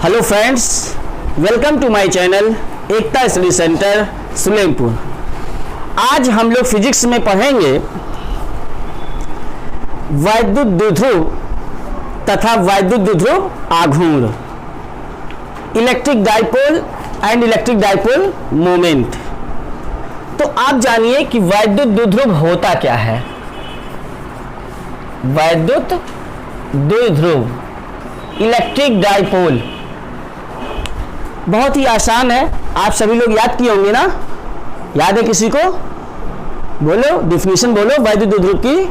Hello friends, welcome to my channel Ekta study centre Sulempur. आज हम लोग फिजिक्स में पढ़ेंगे वैद्युत द्विध्रुव तथा वैद्युत द्विध्रुव आघूर्ण, electric dipole and electric dipole moment. तो आप जानिए कि वैद्युत द्विध्रुव होता क्या है। वैद्युत द्विध्रुव, इलेक्ट्रिक डाइपोल, बहुत ही आसान है। आप सभी लोग याद किए होंगे ना? याद है किसी को? बोलो, डिफिनीशन बोलो वैद्युत द्विध्रुव की।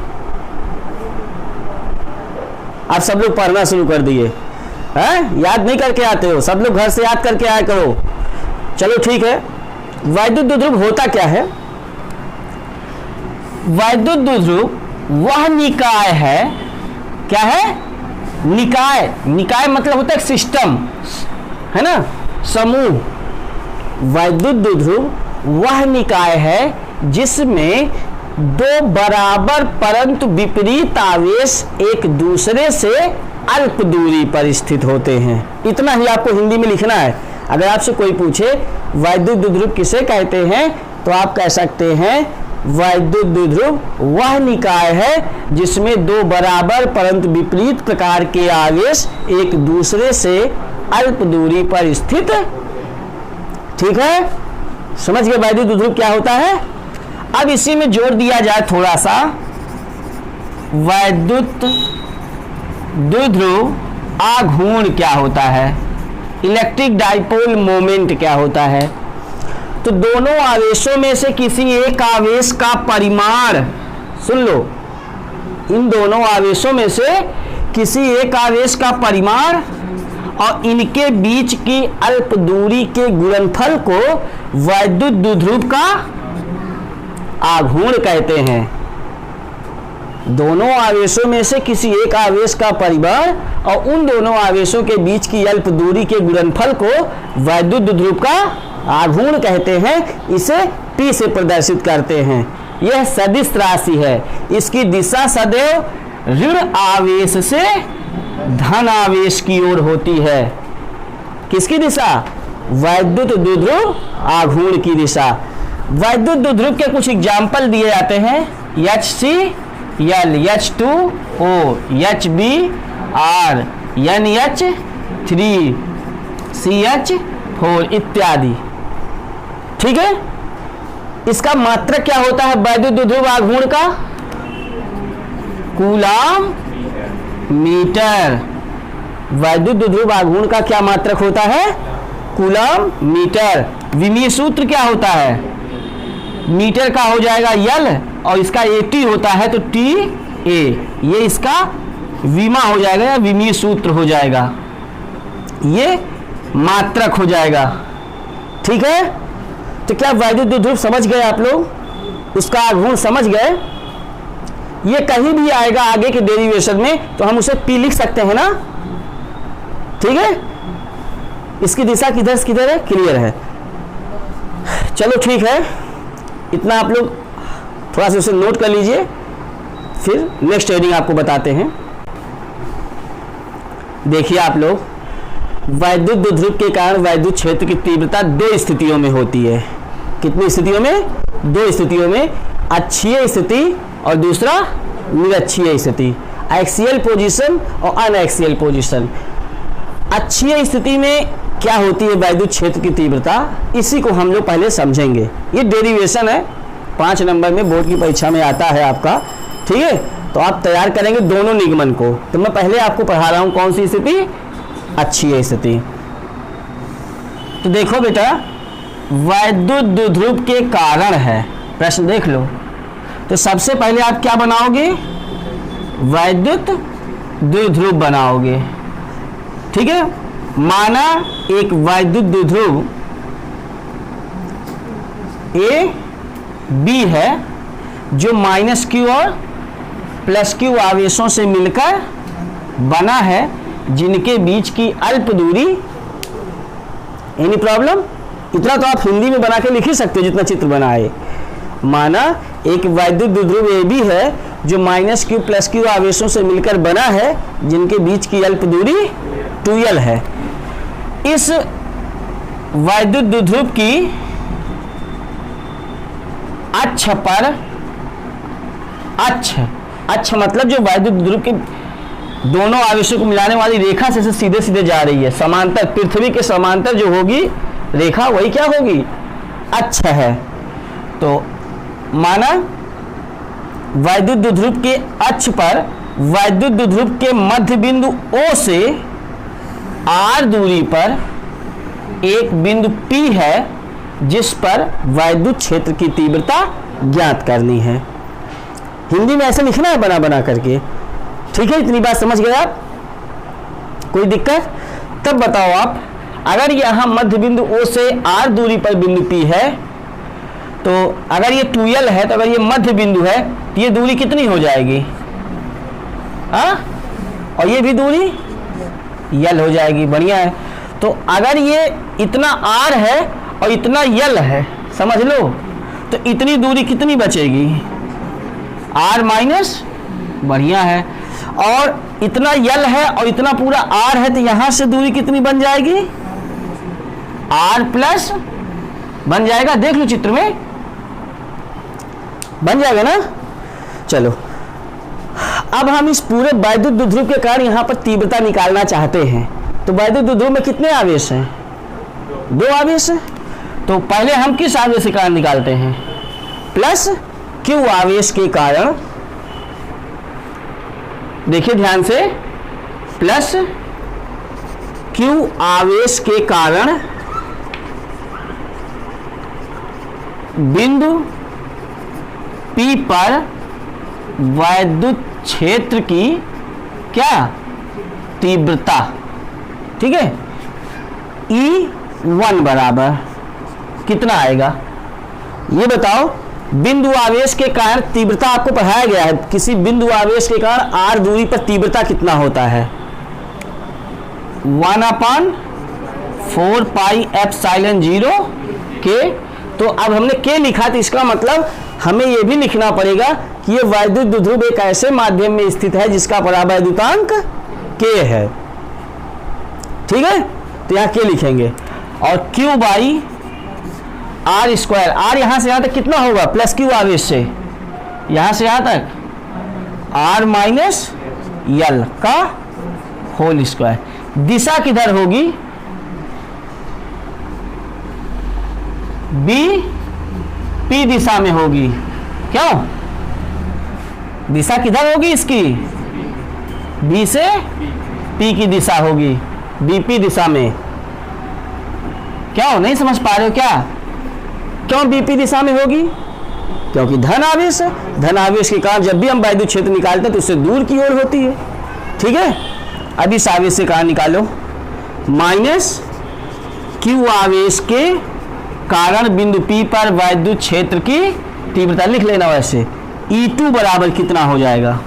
आप सब लोग पढ़ना शुरू कर दिए हैं? याद नहीं करके आते हो? सब लोग घर से याद करके आया करो। चलो ठीक है। वैद्युत द्विध्रुव होता क्या है? वैद्युत द्विध्रुव वह निकाय है, क्या है? निकाय। निकाय मतलब होता है सिस्टम, है ना, समूह। वैद्युत द्विध्रुव वह निकाय है जिसमें दो बराबर परंतु विपरीत आवेश एक दूसरे से अल्प दूरी पर स्थित होते हैं। इतना ही आपको हिंदी में लिखना है। अगर आपसे कोई पूछे वैद्युत द्विध्रुव किसे कहते हैं, तो आप कह सकते हैं वैद्युत द्विध्रुव वह निकाय है जिसमें दो बराबर परंतु विपरीत प्रकार के आवेश एक दूसरे से अल्प दूरी पर स्थित। ठीक है, समझ गए वैद्युत द्विध्रुव क्या होता है? अब इसी में जोड़ दिया जाए थोड़ा सा, वैद्युत द्विध्रुव आघूर्ण क्या होता है, इलेक्ट्रिक डाइपोल मोमेंट क्या होता है। तो दोनों आवेशों में से किसी एक आवेश का परिमाण, सुन लो, इन दोनों आवेशों में से किसी एक आवेश का परिमाण और इनके बीच की अल्प दूरी के गुणनफल को वैद्युत द्विध्रुव का आघूर्ण कहते हैं। दोनों आवेशों में से किसी एक आवेश का परिमाण और उन दोनों आवेशों के बीच की अल्प दूरी के गुणनफल को वैद्युत द्विध्रुव का आघूर्ण कहते हैं। इसे P से प्रदर्शित करते हैं। यह सदिश राशि है। इसकी दिशा सदैव ऋण आवेश से धन आवेश की ओर होती है। किसकी दिशा? वैद्युत द्विध्रुव आघूर्ण की दिशा। वैद्युत द्विध्रुव के कुछ एग्जाम्पल दिए जाते हैं। HCl, H2O, HBr, NH3, CH4 इत्यादि। ठीक है, इसका मात्रक क्या होता है वैद्युत द्विध्रुव आघूर्ण का? Coulomb metre. वैद्युत द्विध्रुव आघूर्ण का क्या मात्रक होता है? Coulomb metre. विमीय सूत्र क्या होता है? मीटर का हो जाएगा L और इसका AT होता है तो TA। ये इसका विमा हो जाएगा या विमीय सूत्र हो जाएगा, ये मात्रक हो जाएगा। ठीक है, तो क्या वैद्युत द्विध्रुव समझ गए आप लोग? उसका आघूर्ण समझ गए? ये कहीं भी आएगा आगे के डेरिवेशन में तो हम उसे P लिख सकते हैं ना? ठीक है, इसकी दिशा किधर से किधर है, क्लियर है। चलो ठीक है, इतना आप लोग थोड़ा सा उसे नोट कर लीजिए, फिर नेक्स्ट हेडिंग आपको बताते हैं। देखिए आप लोग, वैद्युत द्विध्रुव के कारण वैद्युत क्षेत्र की तीव्रता दो स्थितियों में होती है। कितनी स्थितियों में? दो स्थितियों में, अक्षीय स्थिति और दूसरा निरक्षीय स्थिति, एक्सियल पोजीशन और अनएक्सियल पोजीशन। अक्षीय स्थिति में क्या होती है वैद्युत क्षेत्र की तीव्रता, इसी को हम लोग पहले समझेंगे। ये डेरिवेशन है, 5 नंबर में बोर्ड की परीक्षा में आता है आपका। ठीक है, तो आप तैयार करेंगे दोनों निगमन को। तो मैं पहले आपको पढ़ा रहा हूं कौन सी स्थिति? अक्षीय स्थिति। तो देखो बेटा, वैद्युत द्विध्रुव के कारण है, प्रश्न देख लो। तो सबसे पहले आप क्या बनाओगे? वैद्युत द्विध्रुव बनाओगे। ठीक है, माना एक वैद्युत द्विध्रुव AB है जो -Q और +Q आवेशों से मिलकर बना है, जिनके बीच की अल्प दूरी। Any problem? इतना तो आप हिंदी में बना के लिख ही सकते हो जितना चित्र बना है। माना एक वैद्युत द्विध्रुव AB है जो -Q + Q आवेशों से मिलकर बना है, जिनके बीच की अल्प दूरी 2L है। इस वैद्युत द्विध्रुव की अक्ष पर, अक्ष मतलब जो वैद्युत द्विध्रुव के दोनों आवेशों को मिलाने वाली रेखा से सीधे सीधे जा रही है, समांतर, पृथ्वी के समांतर जो होगी रेखा वही क्या होगी, अक्ष है। तो माना वैद्युत द्विध्रुव के अक्ष पर वैद्युत द्विध्रुव के मध्य बिंदु O से r दूरी पर एक बिंदु P है जिस पर वैद्युत क्षेत्र की तीव्रता ज्ञात करनी है। हिंदी में ऐसे लिखना है बना बना करके, ठीक है, इतनी बात समझ गए आप? कोई दिक्कत? तब बताओ आप, अगर यहां मध्य बिंदु O से r दूरी पर बिंदु P है, तो अगर ये 2l है, तो अगर ये मध्य बिंदु है तो ये दूरी कितनी हो जाएगी? और ये भी दूरी l हो जाएगी। बढ़िया है। तो अगर ये इतना r है और इतना l है, समझ लो, तो इतनी दूरी कितनी बचेगी? r माइनस, बढ़िया है। और इतना l है और इतना पूरा r है, तो यहां से दूरी कितनी बन जाएगी? r प्लस बन जाएगा। देख लो चित्र में बन जाएगा ना। चलो अब हम इस पूरे वैद्युत द्विध्रुव के कारण यहां पर तीव्रता निकालना चाहते हैं। तो वैद्युत द्विध्रुव में कितने आवेश हैं? 2 आवेश हैं। तो पहले हम किस आवेश के कारण निकालते हैं? प्लस Q आवेश के कारण, देखिए ध्यान से, प्लस Q आवेश के कारण बिंदु P पर वैद्युत क्षेत्र की क्या तीव्रता, ठीक है, E1 बराबर कितना आएगा ये बताओ। बिंदु आवेश के कारण तीव्रता आपको पढ़ाया गया है, किसी बिंदु आवेश के कारण r दूरी पर तीव्रता कितना होता है? 1/4 पाई एप्सिलॉन 0 k। तो अब हमने k लिखा, तो इसका मतलब हमें यह भी लिखना पड़ेगा कि ये वैद्युत द्विध्रुव एक ऐसे माध्यम में स्थित है जिसका परावैद्युतांक k है, ठीक है। तो यहाँ k लिखेंगे और Q by r square, r यहां से यहां तक कितना होगा? प्लस Q आवेश से यहां से यहां तक r माइनस l का होल स्क्वायर। दिशा किधर होगी? B P दिशा में होगी। क्यों? दिशा किधर होगी इसकी? B से P की दिशा होगी, BP दिशा में। क्यों नहीं समझ पा रहे हो क्या? क्यों BP दिशा में होगी? क्योंकि धन आवेश है। धन आवेश के कारण जब भी हम वैद्युत क्षेत्र निकालते हैं तो उससे दूर की ओर होती है, ठीक है। अब इस आवेश से कारण निकालो, माइनस Q आवेश के कारण बिंदु P पर वैद्युत क्षेत्र की तीव्रता लिख लेना। वैसे E2 बराबर कितना हो जाएगा?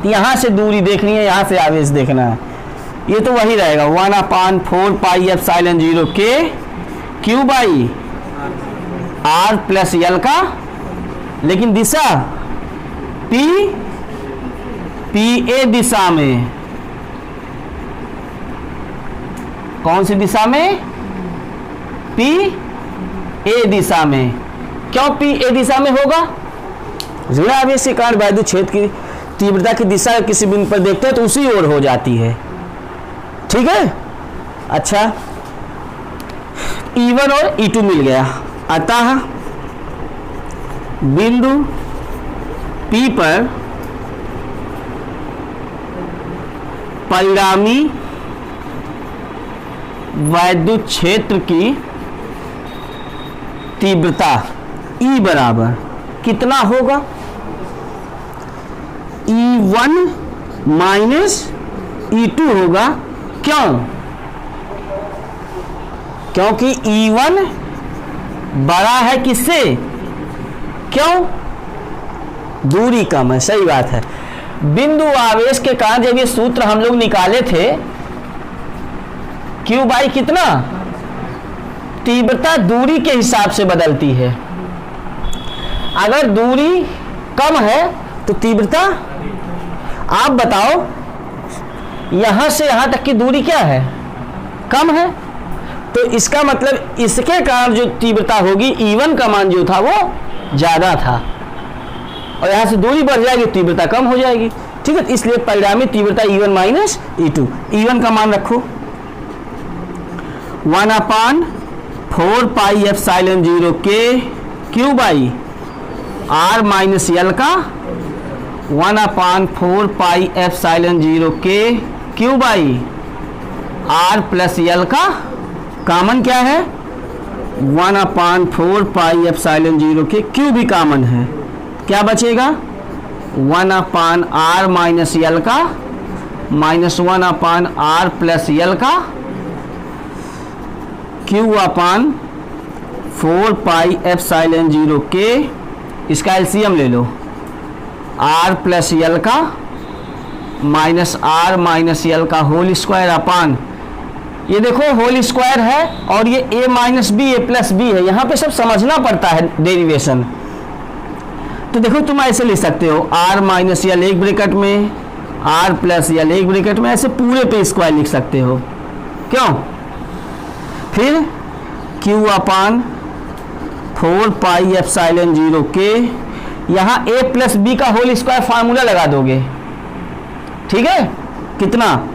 यहां से दूरी देखनी है, यहां से आवेश देखना है, ये तो वही रहेगा 1/4 pi epsilon 0 k Q by r plus l का। लेकिन दिशा PA दिशा में, कौन सी दिशा में? PA दिशा में। क्यों PA दिशा में होगा? ऋण आवेश के कारण वैद्युत क्षेत्र की तीव्रता की दिशा किसी बिंदु पर देखते हैं तो उसी ओर हो जाती है, ठीक है। अच्छा, E1 और E2 मिल गया। अतः बिंदु P पर परिणामी वैद्युत क्षेत्र की तीव्रता E बराबर कितना होगा? E1 माइनस E2 होगा। क्यों? क्योंकि E1 बड़ा है किससे? क्यों? दूरी कम है, सही बात है। बिंदु आवेश के कारण जब ये सूत्र हम लोग निकाले थे, Q बाई कितना? तीव्रता दूरी के हिसाब से बदलती है। अगर दूरी कम है तो तीव्रता, आप बताओ, यहां से यहां तक की दूरी क्या है? कम है, तो इसका मतलब इसके कारण जो तीव्रता होगी E1 का मान जो था वो ज़्यादा था, और यहाँ से दूरी बढ़ जाएगी, तीव्रता कम हो जाएगी। ठीक है, इसलिए परिणामी तीव्रता E1 माइनस E2। E1 का मान रखो 1/4 pi epsilon 0 K Q by R minus L का 1/4 pi epsilon 0 K Q by R plus L का कॉमन क्या है 1/4 पाई एप्सिलॉन 0 K Q भी कॉमन है, क्या बचेगा 1/R माइनस L का माइनस 1/R प्लस L का Q/4 पाई एप्सिलॉन 0 K, इसका एलसीएम ले लो, R प्लस L का माइनस R माइनस L का होल स्क्वायर अपान, ये देखो होल स्क्वायर है और ये a minus B A plus B है, यहाँ पे सब समझना पड़ता है डेरिवेशन। तो देखो तुम ऐसे लिख सकते हो R माइनस L एक ब्रैकेट में, R प्लस L एक ब्रैकेट में, ऐसे पूरे पे स्क्वायर लिख सकते हो, क्यों? फिर Q/4 पाई एप्सिलॉन 0 K, यहाँ a प्लस बी का होल स्क्वायर फार्मूला लगा दोगे, ठीक है, कितना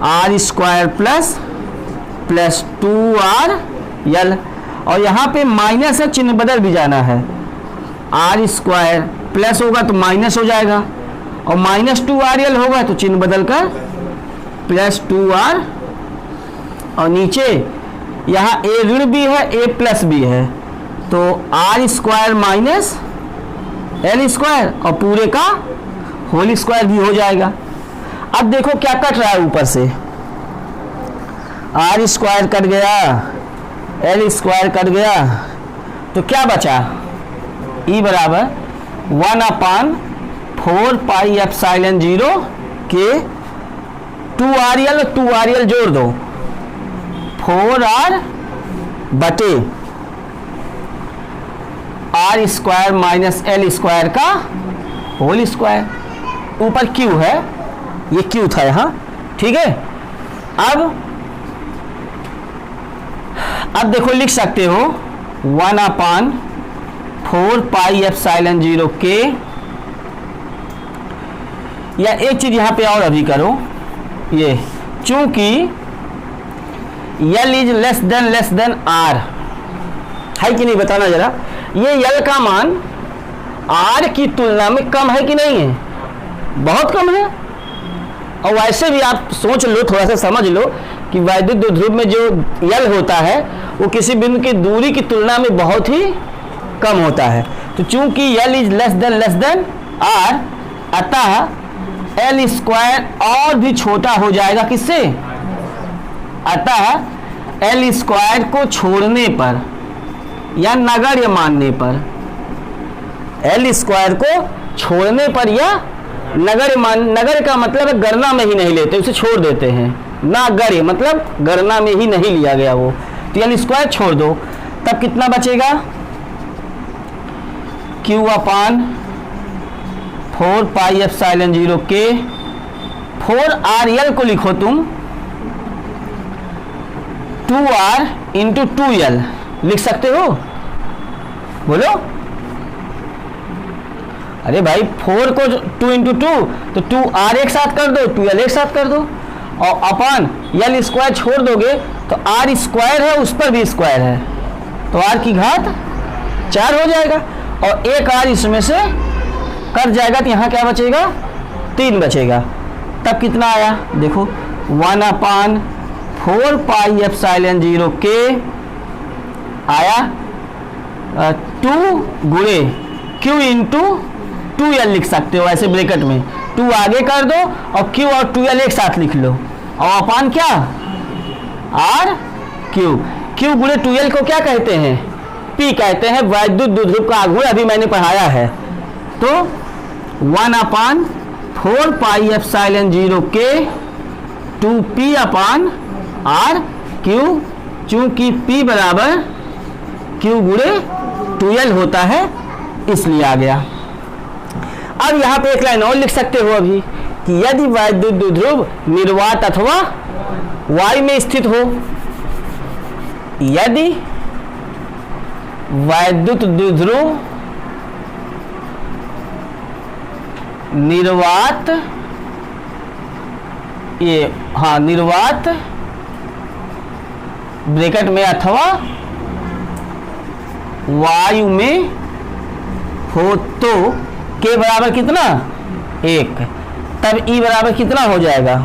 R स्क्वायर प्लस 2RL, और यहाँ पे माइनस है, चिन्ह बदल भी जाना है, R स्क्वायर प्लस होगा तो माइनस हो जाएगा, और माइनस 2RL होगा तो चिन्ह बदल कर प्लस 2R, और नीचे यहाँ a ऋण भी है, a प्लस भी है, तो R square minus L square और पूरे का होल स्क्वायर भी हो जाएगा। अब देखो क्या कट रहा है ऊपर से, R स्क्वायर कट गया, L स्क्वायर कट गया, तो क्या बचा E बराबर 1/4 pi epsilon 0 K 2RL, 2RL जोड़ दो 4R बटे R square minus L square का होल स्क्वायर, ऊपर Q है, ये Q था यहाँ, ठीक है। अब देखो लिख सकते हो 1/4 पाई एप्सिलॉन 0 K, या एक चीज यहाँ पे और अभी करो, ये चूंकि L is less than R है कि नहीं, बताना जरा, ये L का मान R की तुलना में कम है कि नहीं है, बहुत कम है। और वैसे भी आप सोच लो, थोड़ा सा समझ लो कि वैद्युत द्विध्रुव में जो L होता है वो किसी बिंदु की दूरी की तुलना में बहुत ही कम होता है, तो चूंकि L is less than R, अतः L स्क्वायर और भी छोटा हो जाएगा, किससे, अतः L स्क्वायर को छोड़ने पर या नगण्य मानने पर, L स्क्वायर को छोड़ने पर या नगण्य का मतलब गणना में ही नहीं लेते, उसे छोड़ देते हैं, नागण्य मतलब गणना में ही नहीं लिया गया वो, तो L स्क्वायर छोड़ दो, तब कितना बचेगा Q/4 pi epsilon 0 K, 4RL को लिखो तुम 2R इंटू 2L लिख सकते हो, बोलो, अरे भाई 4 को 2 इंटू 2 तो 2R एक साथ कर दो, 2L एक साथ कर दो, और अपान L स्क्वायर छोड़ दोगे तो R स्क्वायर है, उस पर भी स्क्वायर है, तो R की घात 4 हो जाएगा, और एक R इसमें से कट जाएगा, तो यहाँ क्या बचेगा 3 बचेगा, तब कितना आया देखो 1/4 पाई एप्सिलॉन 0 K आया 2 गुणे Q इंटू 2L लिख सकते हो, ऐसे ब्रैकेट में 2 आगे कर दो और Q और 2L एक साथ लिख लो, और अपान क्या R Q, Q गुणे 2L को क्या कहते हैं, P कहते हैं, वैद्युत द्विध्रुव का आघूर्ण अभी मैंने पढ़ाया है। तो 1/4 pi epsilon 0 K 2P/R Q, चूंकि P बराबर Q गुणे 2L होता है, इसलिए आ गया। अब यहाँ पे एक लाइन और लिख सकते हो अभी कि यदि वैद्युत द्विध्रुव निर्वात अथवा y में स्थित हो, यदि वैद्युत द्विध्रुव निर्वात, निर्वात ब्रैकेट में अथवा वायु में हो तो के बराबर कितना 1, तब E बराबर कितना हो जाएगा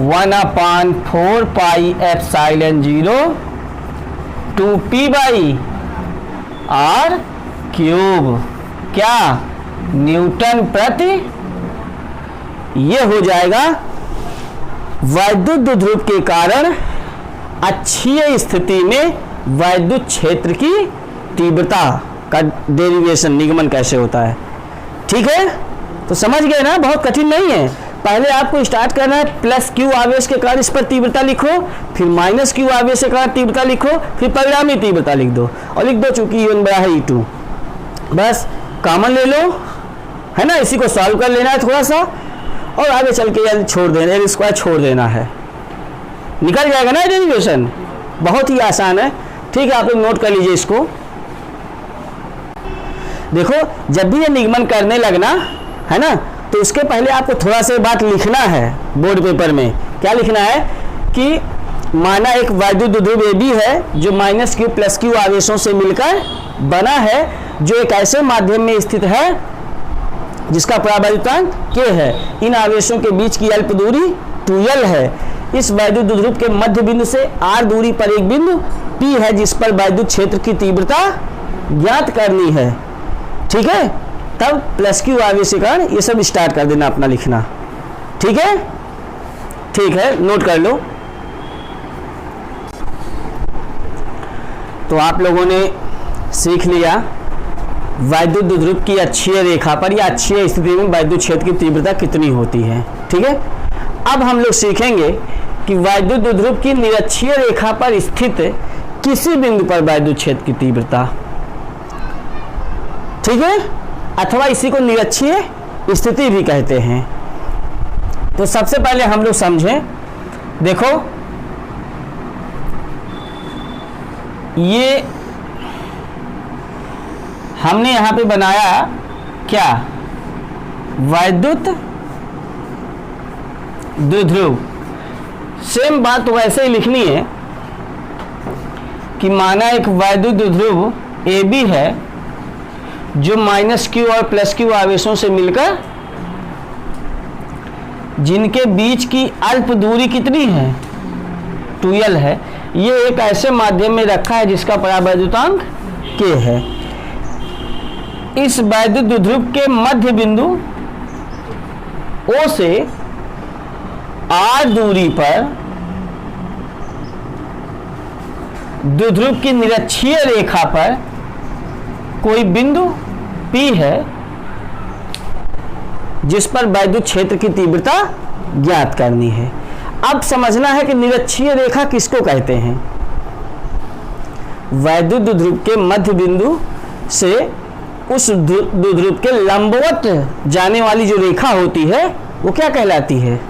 1/4 pi epsilon 0 2p by r cube, क्या न्यूटन प्रति। ये हो जाएगा वैद्युत द्विध्रुव के कारण अक्षीय स्थिति में वैद्युत क्षेत्र की तीव्रता का डेरिवेशन, निगमन कैसे होता है। ठीक है, तो समझ गए ना, बहुत कठिन नहीं है। पहले आपको स्टार्ट करना है प्लस क्यू आवेश के कारण इस पर तीव्रता लिखो, फिर माइनस क्यू आवेश के कारण तीव्रता लिखो, फिर परिणामी तीव्रता लिख दो और लिख दो चूंकि E1 बड़ा है E2, बस कॉमन ले लो, है ना। इसी को सॉल्व कर लेना है थोड़ा सा और आगे चल के यार छोड़ देना, L स्क्वायर छोड़ देना है, निकल जाएगा ना डेरिवेशन, बहुत ही आसान है। ठीक है, आप लोग नोट कर लीजिए इसको। देखो जब भी ये निगमन करने लगना है ना, तो उसके पहले आपको थोड़ा सा बात लिखना है बोर्ड पेपर में। क्या लिखना है कि माना एक वैद्युत द्विध्रुव AB है जो माइनस क्यू प्लस क्यू आवेशों से मिलकर बना है, जो एक ऐसे माध्यम में स्थित है जिसका परावैद्युतांक K है। इन आवेशों के बीच की अल्प दूरी 2L है। इस वैद्युत द्विध्रुव के मध्य बिंदु से R दूरी पर एक बिंदु P है जिस पर वैद्युत क्षेत्र की तीव्रता ज्ञात करनी है। ठीक है, तब प्लस क्यू आवेश के कारण ये सब स्टार्ट कर देना अपना लिखना। ठीक है, ठीक है, नोट कर लो। तो आप लोगों ने सीख लिया वैद्युत द्विध्रुव की अक्षीय रेखा पर या अक्षीय स्थिति में वैद्युत क्षेत्र की तीव्रता कितनी होती है। ठीक है, अब हम लोग सीखेंगे कि वैद्युत द्विध्रुव की निरक्षीय रेखा पर स्थित किसी बिंदु पर वैद्युत क्षेत्र की तीव्रता, ठीक है, अथवा इसी को निरक्षीय स्थिति भी कहते हैं। तो सबसे पहले हम लोग समझें, देखो ये हमने यहां पे बनाया क्या, वैद्युत द्विध्रुव। सेम बात वैसे ही लिखनी है कि माना एक वैद्युत द्विध्रुव AB है जो माइनस क्यू और प्लस क्यू आवेशों से मिलकर, जिनके बीच की अल्प दूरी कितनी है 2L है। ये एक ऐसे माध्यम में रखा है जिसका परावैद्युतांक K है। इस वैद्युत द्विध्रुव के मध्य बिंदु O से R दूरी पर द्विध्रुव की निरक्षीय रेखा पर कोई बिंदु P है जिस पर वैद्युत क्षेत्र की तीव्रता ज्ञात करनी है। अब समझना है कि निरक्षीय रेखा किसको कहते हैं। वैद्युत द्विध्रुव के मध्य बिंदु से उस द्विध्रुव के लंबवत जाने वाली जो रेखा होती है वो क्या कहलाती है,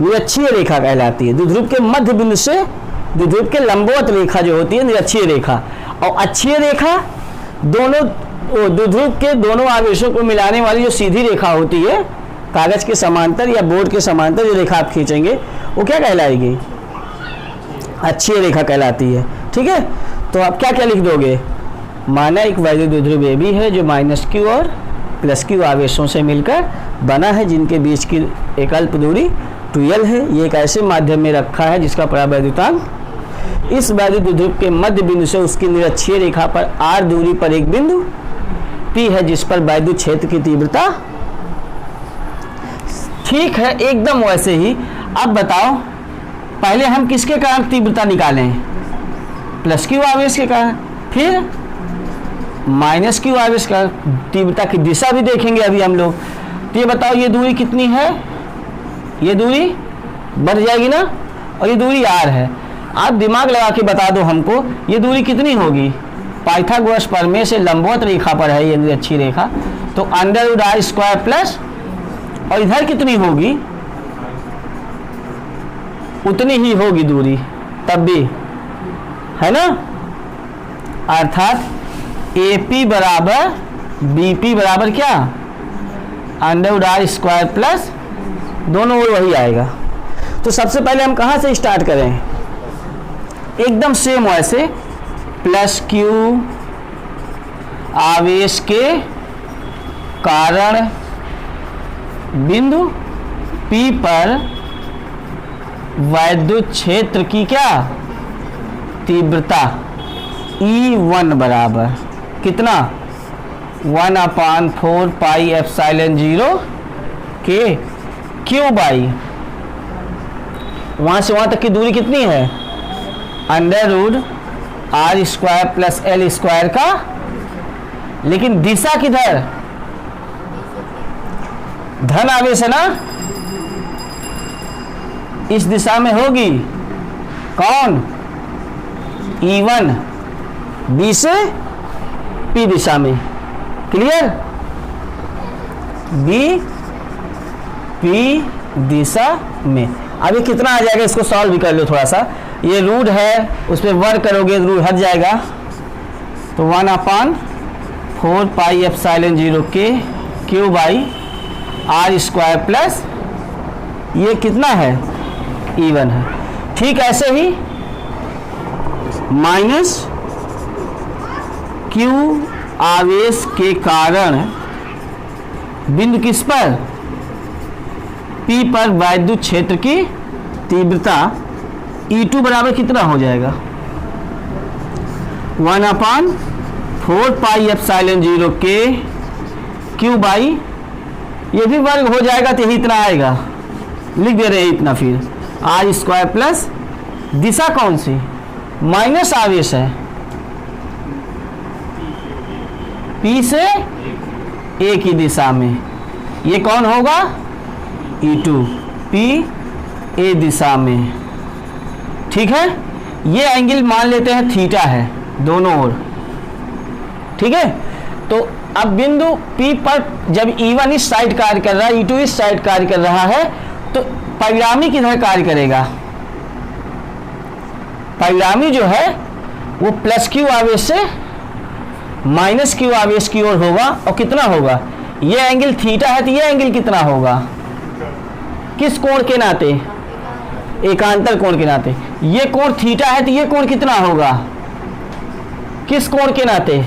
निरक्षीय रेखा कहलाती है। द्विध्रुव के मध्य बिंदु से द्विध्रुव के लंबवत रेखा जो होती है निरक्षीय रेखा, और अक्षीय रेखा दोनों द्विध्रुव के दोनों आवेशों को मिलाने वाली जो सीधी रेखा होती है, कागज के समांतर या बोर्ड के समांतर जो रेखा आप खींचेंगे वो क्या कहलाएगी, अक्षीय रेखा कहलाती है। ठीक है, तो आप क्या क्या लिख दोगे, माना एक वैद्युत द्विध्रुव AB है जो माइनस क्यू और प्लस क्यू आवेशों से मिलकर बना है, जिनके बीच की एक अल्प दूरी 2L है। ये एक ऐसे माध्यम में रखा है जिसका परावैद्युतांक, इस वैद्युत द्विध्रुव के मध्य बिंदु से उसकी निरक्षीय रेखा पर R दूरी पर एक बिंदु P है जिस पर वैद्युत क्षेत्र की तीव्रता। ठीक है, एकदम वैसे ही। अब बताओ पहले हम किसके कारण तीव्रता निकालें, प्लस क्यू आवेश के कारण, फिर माइनस क्यू आवेश का तीव्रता की दिशा भी देखेंगे अभी हम लोग। तो ये बताओ ये दूरी कितनी है, ये दूरी बढ़ जाएगी ना, और ये दूरी R है। आप दिमाग लगा के बता दो हमको ये दूरी कितनी होगी। पाइथागोरस प्रमेय से लंबवत रेखा पर है ये अच्छी रेखा, तो √r² प्लस, और इधर कितनी होगी, उतनी ही होगी दूरी तब भी, है ना। अर्थात AP बराबर BP बराबर क्या, √r² प्लस दोनों ओर वही आएगा। तो सबसे पहले हम कहाँ से स्टार्ट करें, एकदम सेम वैसे, प्लस Q आवेश के कारण बिंदु P पर वैद्युत क्षेत्र की क्या तीव्रता E1 बराबर कितना 1/4 पाई एप्सिलॉन 0 के Q बाई, वहां से वहां तक की दूरी कितनी है, √r² प्लस L² का, लेकिन दिशा किधर, धन आवेश है ना, इस दिशा में होगी कौन, E1, B से P दिशा में, क्लियर, B P दिशा में। अब ये कितना आ जाएगा, इसको सॉल्व भी कर लो थोड़ा सा, ये रूट है उस पर वर्क करोगे रूट हट जाएगा, तो 1/4 पाई एप्सिलॉन 0 के Q बाई r² प्लस ये कितना है E1 है। ठीक ऐसे ही माइनस Q आवेश के कारण बिंदु किस पर, P पर वैद्युत क्षेत्र की तीव्रता E2 बराबर कितना हो जाएगा, 1/4 पाई एप्सिलॉन 0 के Q बाई, ये भी वर्ग हो जाएगा तो यही इतना आएगा, लिख दे रहे हैं इतना, फिर r² प्लस दिशा कौन सी, माइनस आवेश है, P से A की दिशा में, ये कौन होगा E2, P A दिशा में, ठीक है। ये एंगल मान लेते हैं थीटा है दोनों ओर, ठीक है। तो अब बिंदु P पर जब E1 इस साइड कार्य कर रहा है, E2 इस साइड कार्य कर रहा है, तो परिणामी किधर कार्य करेगा, परिणामी जो है वो प्लस Q आवेश से माइनस Q आवेश की ओर होगा, और कितना होगा, ये एंगल थीटा है तो ये एंगल कितना होगा, किस कोण के नाते, एकांतर कोण के नाते, ये कोण थीटा है तो ये कोण कितना होगा, किस कोण के नाते,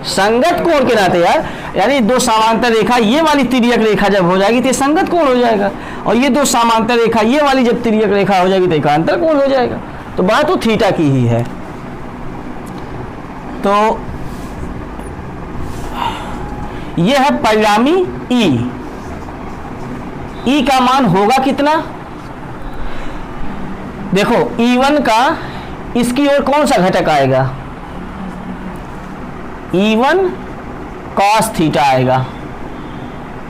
संगत कोण के नाते यार, यानी दो समांतर रेखा, ये वाली तिर्यक रेखा जब हो जाएगी तो संगत कोण हो जाएगा, और ये दो समांतर रेखा ये वाली जब तिर्यक रेखा हो जाएगी तो एकांतर कोण हो जाएगा, तो बात तो थीटा की ही है। तो ये है परिणामी E का मान होगा कितना, देखो E1 का इसकी ओर कौन सा घटक आएगा, E1 cos थीटा आएगा,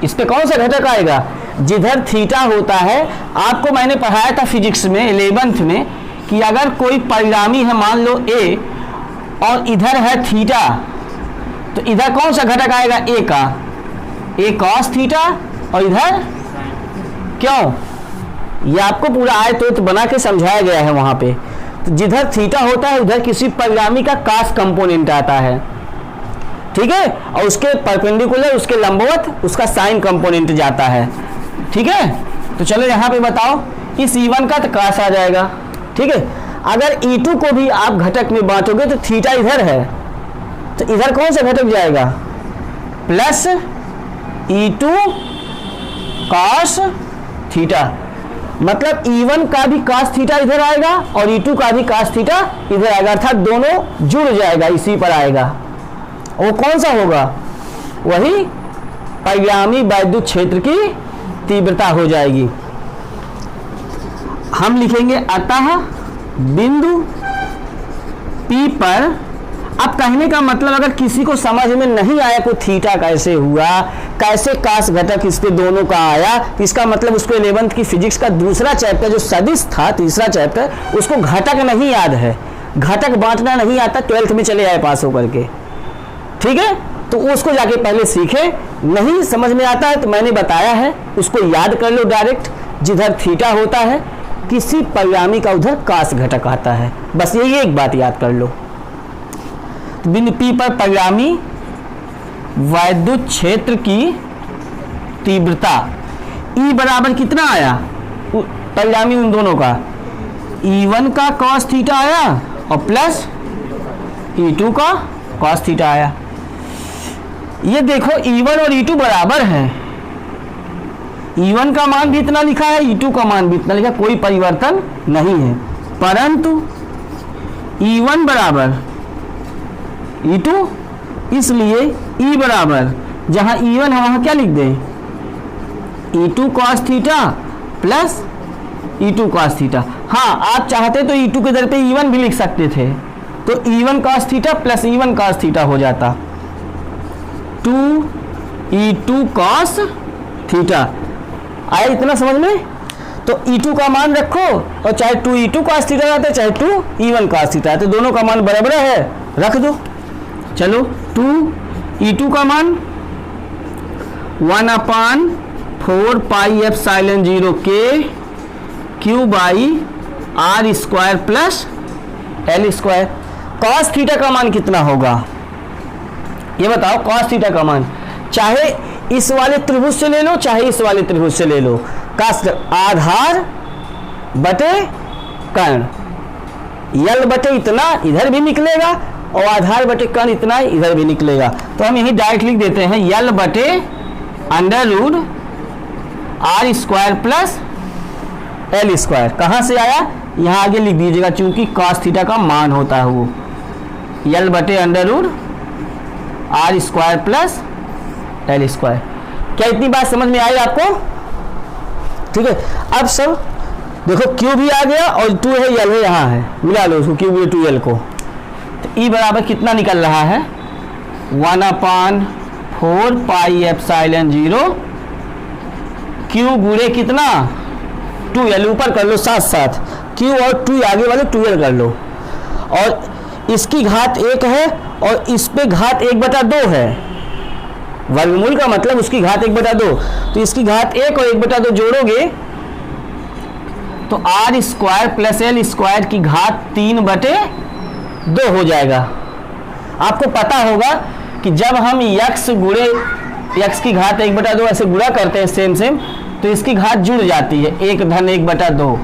इस पे कौन सा घटक आएगा, जिधर थीटा होता है, आपको मैंने पढ़ाया था फिजिक्स में 11th में कि अगर कोई परिणामी है मान लो A और इधर है थीटा, तो इधर कौन सा घटक आएगा A का, A cos थीटा, और इधर क्यों, ये आपको पूरा आयत बना के समझाया गया है वहां पे, तो जिधर थीटा होता है उधर किसी परिणामी का कास कंपोनेंट आता है, ठीक है, और उसके परपेंडिकुलर उसके लंबवत उसका साइन कंपोनेंट जाता है, ठीक है। तो चलो यहाँ पे बताओ, इस E1 का तो कास आ जाएगा, ठीक है। अगर E2 को भी आप घटक में बांटोगे तो थीटा इधर है, तो इधर कौन सा घटक जाएगा, प्लस E2 cos थीटा, मतलब E1 का भी cos थीटा इधर आएगा और E2 का भी cos थीटा इधर आएगा, अर्थात दोनों जुड़ जाएगा, इसी पर आएगा। वो कौन सा होगा, वही परिणामी वैद्युत क्षेत्र की तीव्रता हो जाएगी। हम लिखेंगे अतः बिंदु P पर, अब कहने का मतलब अगर किसी को समझ में नहीं आया कोई थीटा कैसे हुआ, कैसे कास घटक इसके दोनों का आया, तो इसका मतलब उसको 11th की फिजिक्स का दूसरा चैप्टर जो सदिश था, तीसरा चैप्टर, उसको घटक नहीं याद है, घटक बांटना नहीं आता, 12th में चले आए पास होकर के, ठीक है। तो उसको जाके पहले सीखे, नहीं समझ में आता है तो मैंने बताया है, उसको याद कर लो डायरेक्ट, जिधर थीटा होता है किसी परिणामी का उधर कास घटक आता है। बस यही एक बात याद कर लो। तो बिंदु P पर परिणामी वैद्युत क्षेत्र की तीव्रता E बराबर कितना आया, परिणामी उन दोनों का, E1 का cos थीटा आया और प्लस E2 का cos थीटा आया। ये देखो E1 और E2 बराबर हैं, E1 का मान भी इतना लिखा है, E2 का मान भी इतना लिखा, कोई परिवर्तन नहीं है। परंतु E1 बराबर E2, इसलिए E बराबर जहां E1 है वहां क्या लिख दें, E2 cos theta plus E2 cos theta. हाँ, आप चाहते तो E2 के दर पे E1 भी लिख सकते थे, तो E1 cos theta plus E1 cos theta हो जाता 2E2 cos थीटा। आया इतना समझ में? तो E2 का मान रखो और चाहे 2E2 cos थीटा रहता है चाहे 2E1 cos थीटा है, तो दोनों का मान बराबर है, रख दो। चलो 2E2 का मान 1/4 pi epsilon 0 K Q by R square plus L square. cos theta का मान कितना होगा ये बताओ, cos थीटा का मान चाहे इस वाले त्रिभुज से ले लो चाहे इस वाले त्रिभुज से ले लो, कास्ट आधार बटे कर्ण, यल बटे इतना इधर भी निकलेगा और आधार बटे कर्ण इतना इधर भी निकलेगा। तो हम यही डायरेक्ट लिख देते हैं यल बटे under root R square plus L square. कहाँ से आया, यहाँ आगे लिख दीजिएगा, चूंकि cos थीटा का मान होता है वो यल बटे under root R square plus L square. क्या इतनी बात समझ में आई आपको? ठीक है, अब सब देखो Q भी आ गया और 2 है L है, यहाँ है, मिला लो उसको Q भी 2L को। तो E बराबर कितना निकल रहा है 1/4 पाई एप्सिलॉन 0 Q गुणे कितना 2L, ऊपर कर लो साथ साथ, Q और 2 आगे वाले 2L कर लो, और इसकी घात 1 है और इस पे घात 1/2 है, वर्गमूल का मतलब उसकी घात 1/2, तो इसकी घात 1 और 1/2 जोड़ोगे तो R square plus L square की घात 3/2 हो जाएगा। आपको पता होगा कि जब हम x गुणे x की घात 1/2 ऐसे गुणा करते हैं सेम तो इसकी घात जुड़ जाती है, 1 धन 1/2।